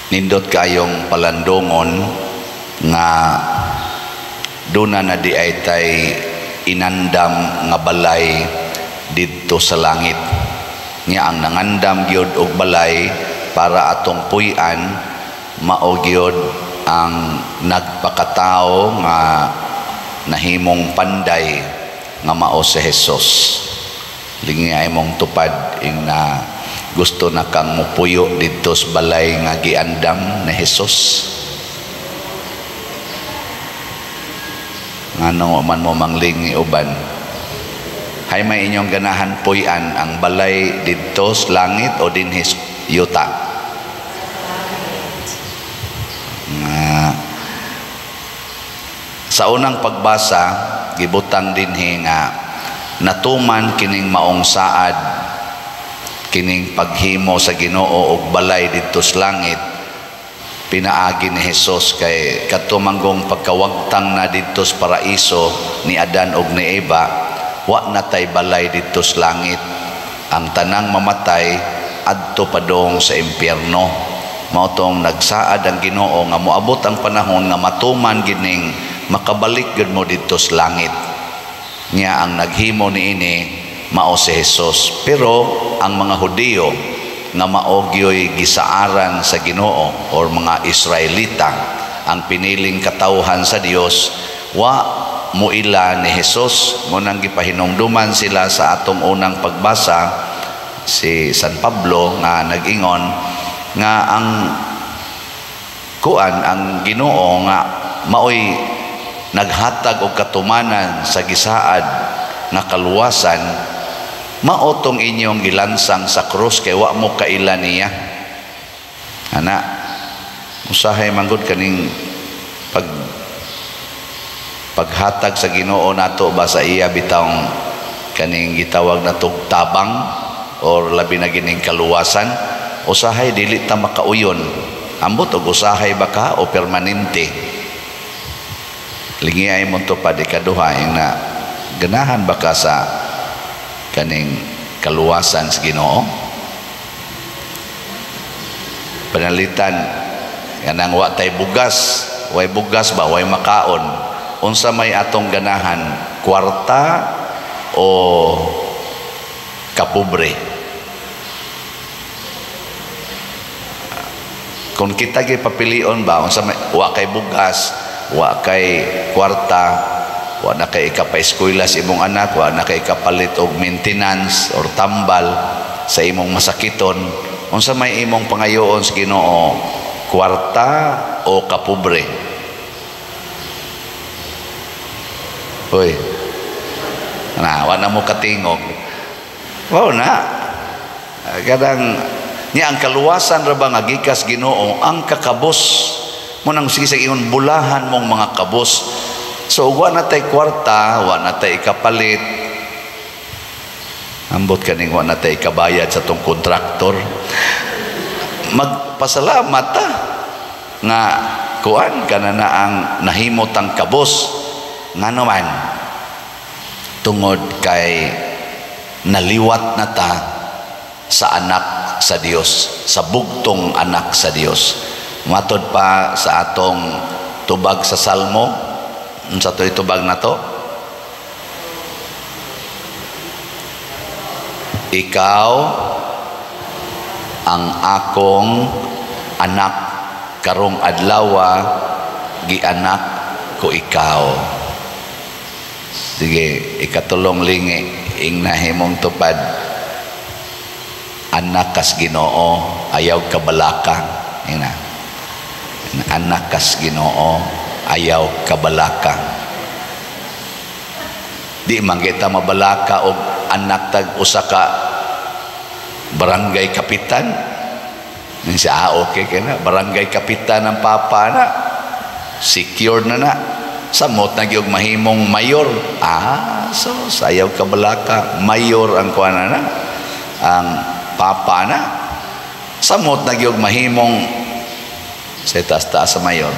nindot kayong palandongon nga duna na di ay tay inandam nga balay didto sa langit. Nya ang nangandam gyud og balay para atong puy-an mao gyud ang nagpakatao nga nahimong panday nga mao si Jesus. Lingi ay mong tupad ing na gusto na kang mupuyo dito sa balay nga giandam ni Jesus. Ngano man mo manglingi uban, hay may inyong ganahan puy-an ang balay dito sa langit o dinhis yuta? Sa unang pagbasa gibutang dinhi nga natuman kining maong saad kining paghimo sa Ginoo og balay dito sa langit. Pinaagi ni Jesus kay katumanggong pagkawagtang na dito sa paraiso ni Adan og ni Eva, wa natay balay dito sa langit. Ang tanang mamatay adto padong sa impyerno. Mao tong nagsaad ang Ginoo nga moabot ang panahon nga matuman gining makabalik gud mo dito sa langit. Nya ang naghimo niini mao si Jesus. Pero ang mga Hudiyo nga mao gyoy gisaaran sa Ginoo or mga Israelita, ang piniling katawhan sa Dios, wa muila ni Jesus. Munang gipahinumduman sila sa atong unang pagbasa si San Pablo nga nag-ingon nga ang Ginoo nga maoy naghatag og katumanan sa gisaad nga kaluwasan, maotong inyong gilansang sa krus kay wa mo kaila niya. Ana usahay manggod kaning paghatag sa Ginoo nato ba sa iya bitawng kaning gitawag na tabang or labi na gining kaluwasan. Usahay dili ta makauyon, ambot og usahay baka o permanente. Lingi ay mo to pa di kaduha na ganahan baka sa kaning kaluwasan sa Ginoo. Panalitan kanang wa tay bugas, way bugas ba way makaon. Unsa may atong ganahan, kwarta o kapobre? Kung kita gyud papilion ba unsa may wa kay bugas, wa kay kwarta, wa na kay ikapaeskwela sa imong anak, wa na kay kapalit og maintenance or tambal sa imong masakiton, unsa may imong pangayoon sa Ginoo, kwarta o kapobre? Hoy, wa na mo katingog. Wow na kadang niya ang kaluwasan ra ba nga gikas Ginoo ang kakabos mo nang sige sa ingon bulahan mong mga kabos. So wa natay kwarta, wa natay ikapalit, ambot kaning wa natay ikabayad sa tong kontraktor, magpasalamat ta nga kuan kana na ang nahimot ang kabos. Ngano man tungod kay naliwat na ta sa anak sa Dios, sa bugtong anak sa Dios. Matod pa sa atong tubag sa Salmo, unsa to itubag na to? Ikaw ang akong anak, karong adlawa gianak ko ikaw. Sige, ikatulong lingi ing nahimong tupad, anak kas Ginoo ayaw kabalaka. Ina, anak kas Ginoo ayaw kabalaka. Di man kita mabalaka og anak tag usa ka barangay kapitan. Ning siya okay kana barangay kapitan ng papa na secure na samot na gyud mahimong mayor. So sayaw kabalaka, mayor ang kuana na ang papa na, samot na gyud mahimong sa taas-taas sa mayor,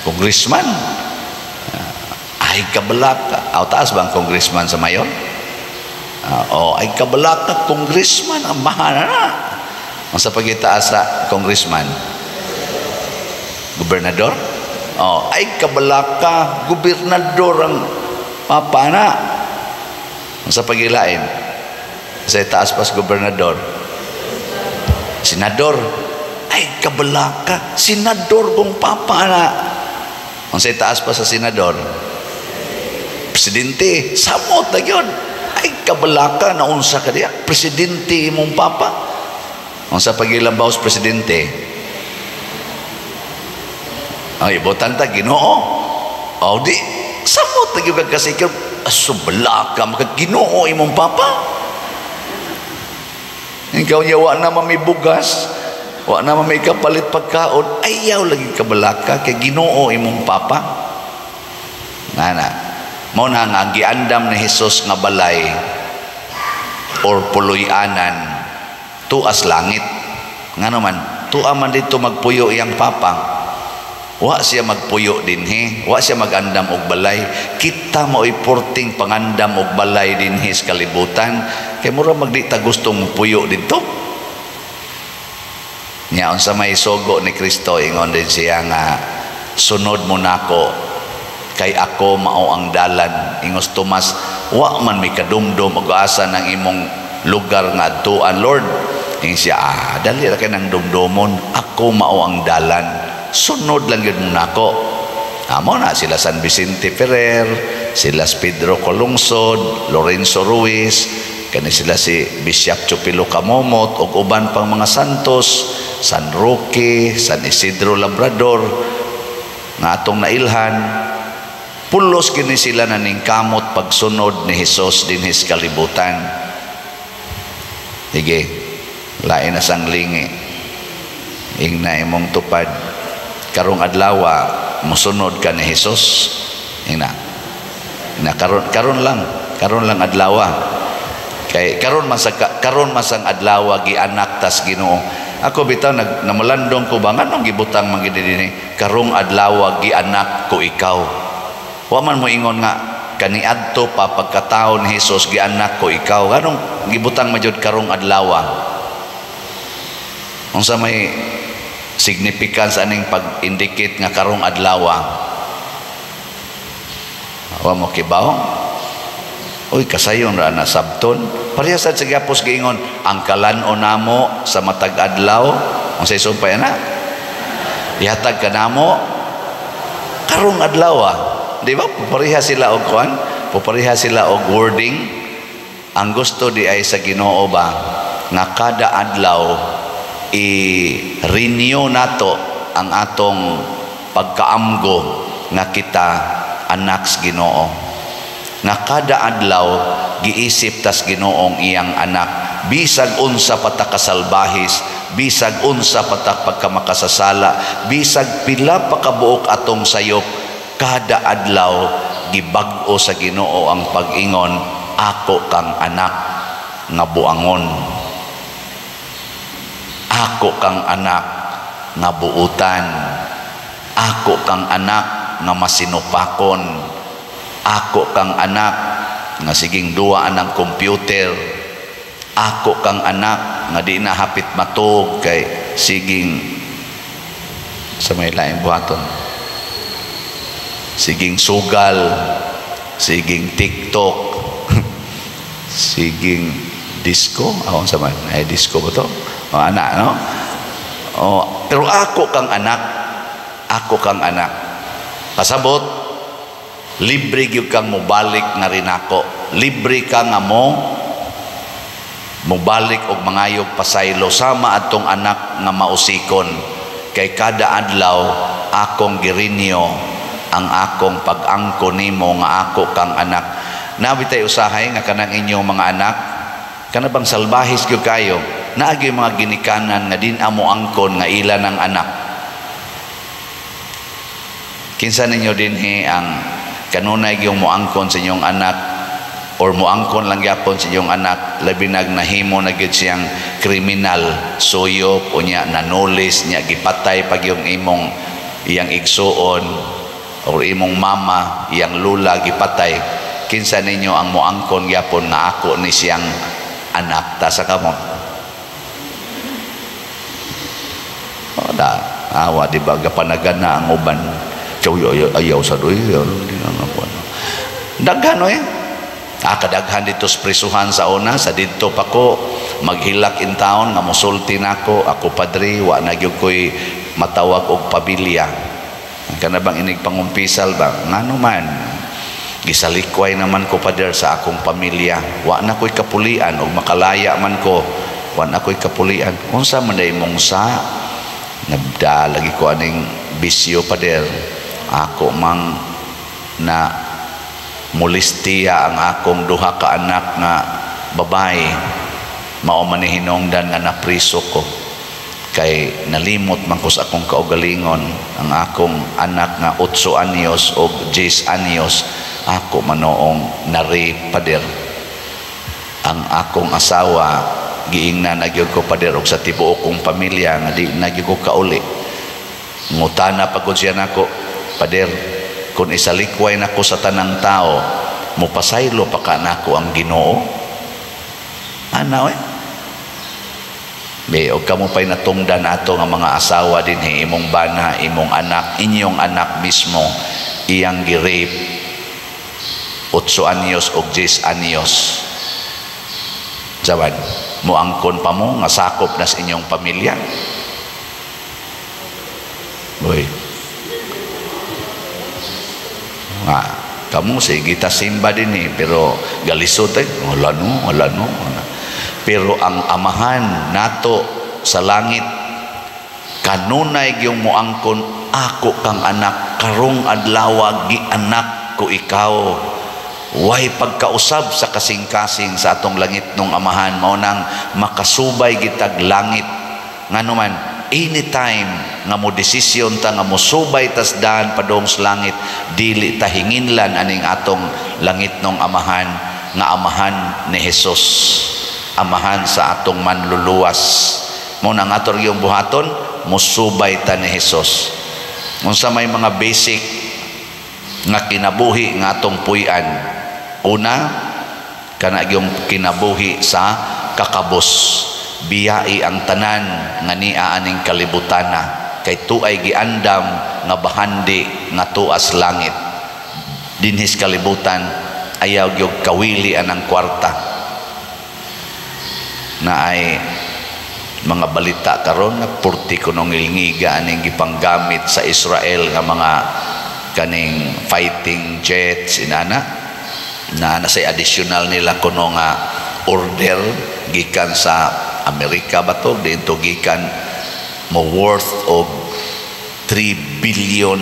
congressman. Ay kabalaka, taas bang congressman sa mayor? Ay kabalaka congressman ang mahal na. Ang sa pagitaas sa congressman Gobernador? Oh, ay kabalaka, gobernador ang papa na. Sa pagilain, sa taas pas gobernador. Senador, ay kabalaka, senador kong papa na. Ang sa taas pa sa senador, presidente, samot na yun. Ay kabalaka, naunsa ka diya, presidente mong papa. Ang sa pagilambaw presidente, ay ibutan ta Ginoo. O di samot na yun kasi asubalaka maka Ginoo imong papa. Ikaw niya wa na mamibugas, wa na may kapalit pagkaon, ayaw lagi kabalaka kay Ginoo imong papa. Ngana mao na nga giandam ni Hesus nga balay or puloy-anan tuas langit. Ngano man tuwa man dito magpuyo iyang papa. Wa siya magpuyo dinhi, wa siya magandam og balay. Kita mao'y porting pangandam og balay dinhi sa kalibutan. Kay mura magdi ta gustong puyo dito. Nya unsa may sugo ni Kristo ingon din siya nga sunod mo nako kay ako mao ang dalan. Ingos Tomas, wa man may kadumdum og asa ng imong lugar nga adtuan Lord. Ing siya dali ra kay nang dumdomon, ako mao ang dalan. Sunod lang yun nako. Amo na sila San Vicente Ferrer, sila Pedro Colungsod, Lorenzo Ruiz, kani sila si Bishop Chupilo Camomot ug uban pang mga santos, San Roque, San Isidro Labrador nga atong nailhan. Pulos kini sila naningkamot pagsunod ni Hesus dinhi sa kalibutan. Sige, lain na sang lingi. Ingna imong tupad karong adlaw mosunod ka ni Hesus. Ina karon lang adlaw kay karon masang adlaw gianak tas Ginoo. Ako bitaw namalandong ko ba nganong gibutang man gid dinhi karong adlaw gianak ko ikaw. Wa man mo ingon nga kaniadto pa pagkataon ni Hesus gianak ko ikaw. Nganong gibutang majud karong adlaw? Unsa may significance aning pag-indicate nga karong adlaw? Wa mo kibaw? Uy, kasayon ra na sabton. Parehas sa gapos giingon, ang kalan-o namo sa matag adlaw, ang say sumpay na. Ihatag ka namo karong adlaw. Di ba? Pareha sila og kuan, pareha sila og wording. Ang gusto di ay sa Ginoo ba nga kada adlaw i-renew nato ang atong pagkaamgo nga kita anak sa Ginoo. Nga kada adlaw giisip tas Ginoong iyang anak. Bisag unsa pata kasalbahis, bisag unsa pata pagkamakasasala, bisag pila pa kabuok atong sayop, kada adlaw gibag-o sa Ginoo ang pag-ingon, ako kang anak nga buangon. Ako kang anak nga buutan. Ako kang anak nga masinupakon. Ako kang anak nga siging duwaan ng computer. Ako kang anak nga di na hapit matog kay siging sa may laing buhaton. Siging sugal, siging TikTok, siging disco. Ako sa man, ay disco ba to? O anak, no? O, pero ako kang anak. Ako kang anak. Pasabot, libre gyud kang mobalik nga rin ako. Libre ka nga mobalik og mangayog pasaylo sama atong anak nga mausikon. Kay kada adlaw akong girinyo ang akong pag-angko nimo nga ako kang anak. Nabitay usahay nga kanang inyong mga anak, kana bang salbahis gyud kayo? Naagi mga ginikanan nga din amo angkon nga ila ng anak. Kinsa ninyo dinhi ang kanunay yung moangkon sa inyong anak or moangkon lang gyapon sa inyong anak, labi nahimo na gyud siyang kriminal, suyop o nya nanulis nya gipatay pag yung iyang igsuon or imong mama, iyang lula gipatay. Kinsa ninyo ang moangkon gyapon nga ako ni siyang anak? Tasa ka mo? awa di ba gapanagan na ang uban ayaw sa doy daghan kadaghan dito sa prisuhan sa una sa dito pa ko maghilak in town nga musulti nako ako padri wa na gyud koy matawag og pamilya kana bang inig pangumpisal ba ngano man gisalikway naman ko pader sa akong pamilya wa na koy kapulian og makalaya man ko wa na koy kapulian unsa man day mong sa nabdalagi ko aning bisyo pader ako mang na mulistiya ang akong duha ka anak nga babae mao man ni hinungdan nga napriso ko kay nalimot man ko sa akong kaugalingon ang akong anak nga 8 anyos o 10 anyos ako manoong na-rape pader ang akong asawa giingnan na gyud ko pader og sa tibuok kong pamilya nga di na gyud ko kauli ngutana pagod siya nako pader kung isalikway nako sa tanang tao mupasaylo pa ka nako ang Ginoo ana be og kamo pay natungdan ato nga mga asawa dinhi imong bana imong anak inyong anak mismo iyang gi-rape 8 anyos og 10 anyos jawan mo angkon pa mo nga sakop na sa inyong pamilya boy kamu sige ta simba din pero galisod wala no pero ang amahan nato sa langit kanunay gyung moangkon ako kang anak karong adlaw gi anak ko ikaw way pagkausab sa kasing-kasing sa atong langit nung amahan mao nang makasubay gitag langit nganuman anytime nga mo desisyon ta nga mo subay tas daan padong sa langit dili ta hinginlan aning atong langit nung amahan nga amahan ni Hesus amahan sa atong manluluwas mo nang ator yung buhaton mo subay ta ni Hesus unsa may mga basic nga kinabuhi nga atong puy-an una kana yung kinabuhi sa kakabos biyai ang tanan nga niya aning kalibutana kay tuay giandam nga bahandi nga tuas langit dinhis kalibutan ayaw gyud kawili anang kwarta na ay mga balita karon nga purti kunong ilngiga aning gipanggamit sa Israel nga mga kaning fighting jets inana na say additional nila kuno nga order gikan sa Amerika ba to dito gikan mo worth of $3 billion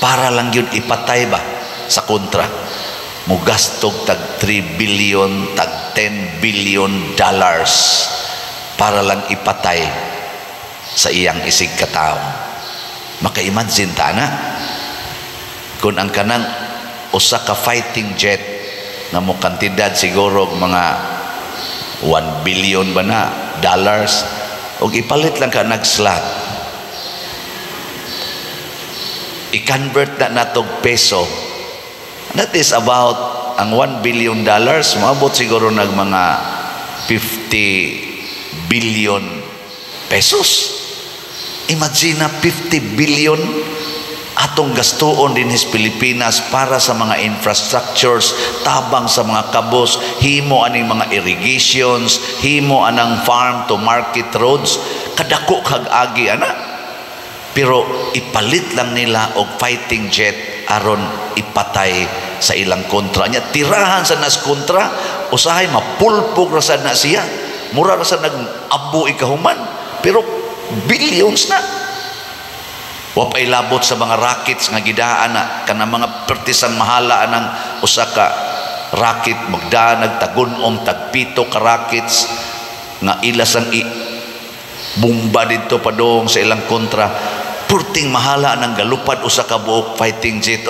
para lang yun ipatay ba sa kontra mo gastog tag 3 billion tag 10 billion dollars para lang ipatay sa iyang isig katao maka-imagine ta na kung ang kanang usa ka fighting jet na mo kantidad siguro mga 1 billion ba na dollars o ipalit lang ka nag-slot i-convert na natog peso that is about ang 1 billion dollars maabot siguro nag mga 50 billion pesos imagine na 50 billion atong gastuon din sa Pilipinas para sa mga infrastructures tabang sa mga kabos himo aning mga irrigations himo anang farm to market roads kadako kag agi ana pero ipalit lang nila og fighting jet aron ipatay sa ilang kontra nya tirahan sa nas kontra usahay mapulpog ra sad na siya mura ra sad nag-abo ikahuman pero billions na wapay labot sa mga rockets nga gidaan na kana mga pertisan mahala anang usa ka rocket magdaan nagtagun-om tagpito ka rockets nga ilas ang bomba dito padong sa ilang kontra purting mahala nang galupad usa ka buok fighting jet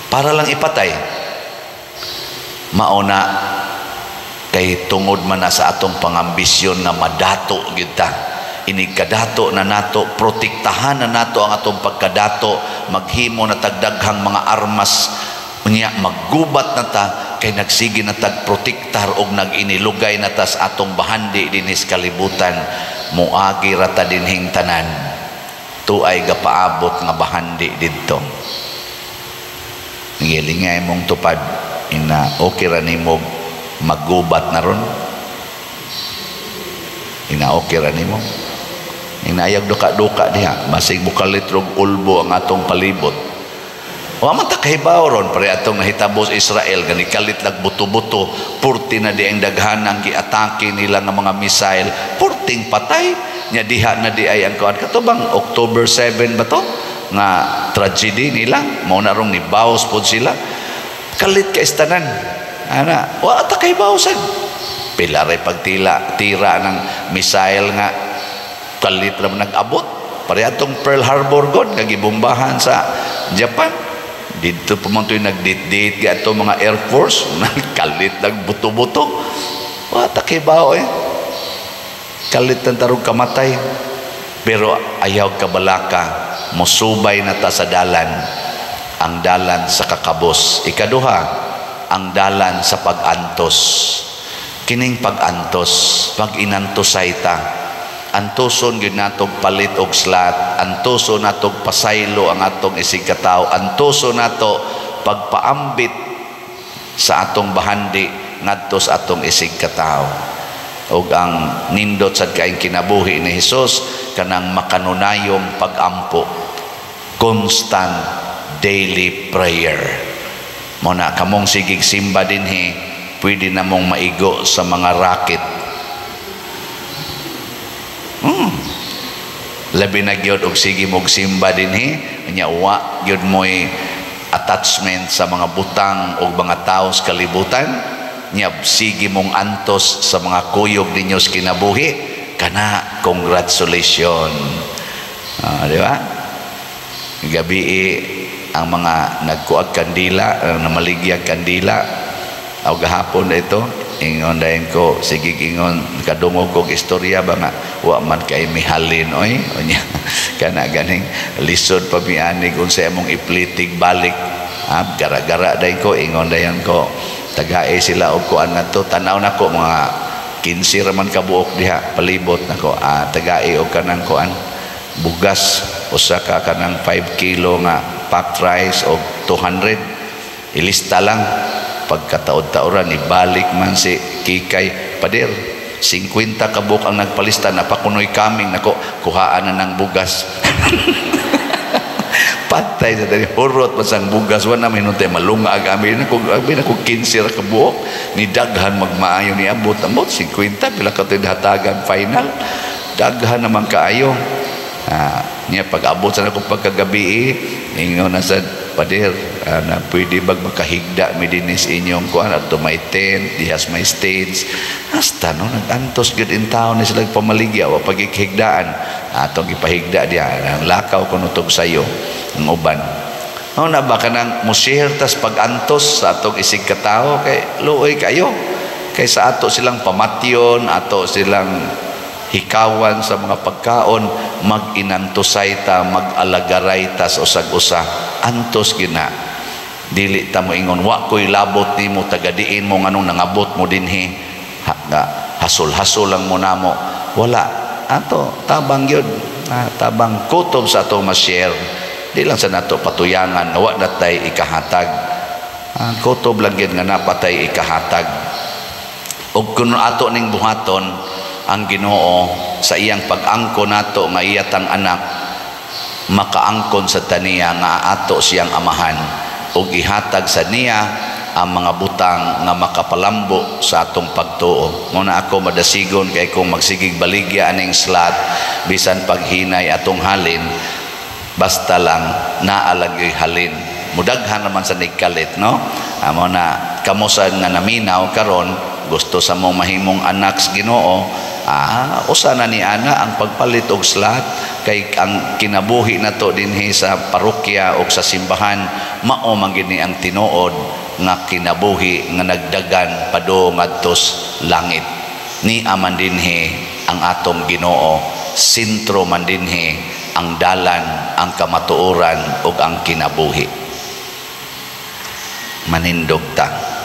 para lang ipatay mauna kay tungod man na sa atong pangambisyon na madato gyud ta inig kadato na nato protektahan na nato ang atong pagkadato maghimo na tagdaghang mga armas unya maggubat na ta kay nagsige na tagprotektar og nag-inilugay na tas atong bahandi dinis kalibutan, muagi rata dinhing tanan tuay gapaabot nga bahandi didto. Ngilingay mong tupad ina okay ra nimo maggubat na ron, ina okay ra nimo inayag duka-duka diha basig bukalitrog ulbo ang atong palibot. Wa man ta kahibaw ron pare atong nahitabos Israel gani kalit nagbuto-buto, purti na di ang daghanang giatake nila nga mga missile, purting patay nya diha na di ay ang kuan katubang October 7 ba to nga tragedy nila, mao na rong nibaos pod sila, kalit ka istanan ana wa ta kahibaw sad pila ray pagtira ng missile nga kalit ra nag-abot pare atong Pearl Harbor god nga gibombahan sa Japan. Dito pumuntoy nagdit-dit gato mga Air Force kalit nagbuto-buto, wa takibaw kalit ang tarong kamatay. Pero ayaw kabalaka mosubay na ta sa dalan, ang dalan sa kakabos. Ikaduha, ang dalan sa pag-antos. Kining pag-antos, pag inantosay ta, antuson gyud natog palit og slat, antuson natog pasaylo ang atong isig katawo, antuson nato pagpaambit sa atong bahandi ngadto sa atong isig katawo. Og ang nindot sad kaayong kinabuhi ni Hesus kanang makanunayong pag-ampo, constant daily prayer. Mo na kamong sigig simba dinhi, pwede na mong maigo sa mga racket. Labi na gyud og sige mog simba dinhi nya wa gyud moy attachment sa mga butang o mga tao sa kalibutan, nya sige mong antos sa mga kuyog ninyo sa kinabuhi, kana congratulations. Di ba? Gabi ang mga nagkuag kandila, na maligyag kandila, o gahapon na ito, ingon dahin ko, sige ingon, kadungog kong istorya ba nga, wa man kay mihalin, oy, onya, kana ganing, lisod pa mianig, kung sa mong iplitig balik, gara-gara dahin ko, ingon dahin ko, tagae sila o kuan na to, tanaw na ko, mga 15 raman kabuok diha, palibot na ko, tagae o kanang kuan, bugas, usa ka kanang 5 kilo nga, packed rice o 200, ilista lang, pagkataod-taoran ibalik man si Kikay, pader 50 kabuk ang nagpalista, napakunoy kaming nako kuhaan na ng bugas. Patay sa dali hurot pasang bugas wa na minutay malunga amin nako 15 ra kabuk ni daghan magmaayo ni abot 50 pila ka hatagan final daghan naman kaayo. Niya pag-abot sa nako pagkagabi ingon na sa pader na pwede bag makahigda mi dinis inyong kuan adto may tent dihas may stage hasta no nagantos gud in town ni sila pamaligya wa pagikihigdaan atong ipahigda diha ang lakaw kuno tog sayo ang uban na ba kanang mo-share tas pag-antos sa atong isig katawo kay luoy kayo kay sa ato silang pamatyon, ato silang hikawan sa mga pagkaon, mag-inantosay ta, mag-alagaray ta sa usag-usa, antos gina. Dili ta mo ingon, wa ko'y labot ni mo, tagadiin mo nganong nangabot mo dinhi, hasol-hasol lang mo na mo. Wala. Ato, tabang yun. Tabang kutob sa ato ma-share. Di lang sa nato patuyangan, wa natay ikahatag. Kutob lang yun nga napatay ikahatag. O kung ato ning buhaton, ang Ginoo sa iyang pag-angko nato nga iyatang anak makaangkon sa taniya nga ato siyang amahan ug ihatag sa niya ang mga butang nga makapalambo sa atong pagtuo. Muna ako madasigon kay kung magsigig baligya aning slat bisan paghinay atong halin basta lang naalagay halin mudaghan naman sa nigkalit no amo na kamusan nga naminaw karon gusto sa mong mahimong anak sa Ginoo usa na ni ana ang pagpalit og slat kay ang kinabuhi nato dinhi sa parokya o sa simbahan mao man gini ang tinuod nga kinabuhi nga nagdagan padung adtos langit ni aman dinhi ang atong Ginoo sentro man dinhi ang dalan ang kamatuoran ug ang kinabuhi manindog ta.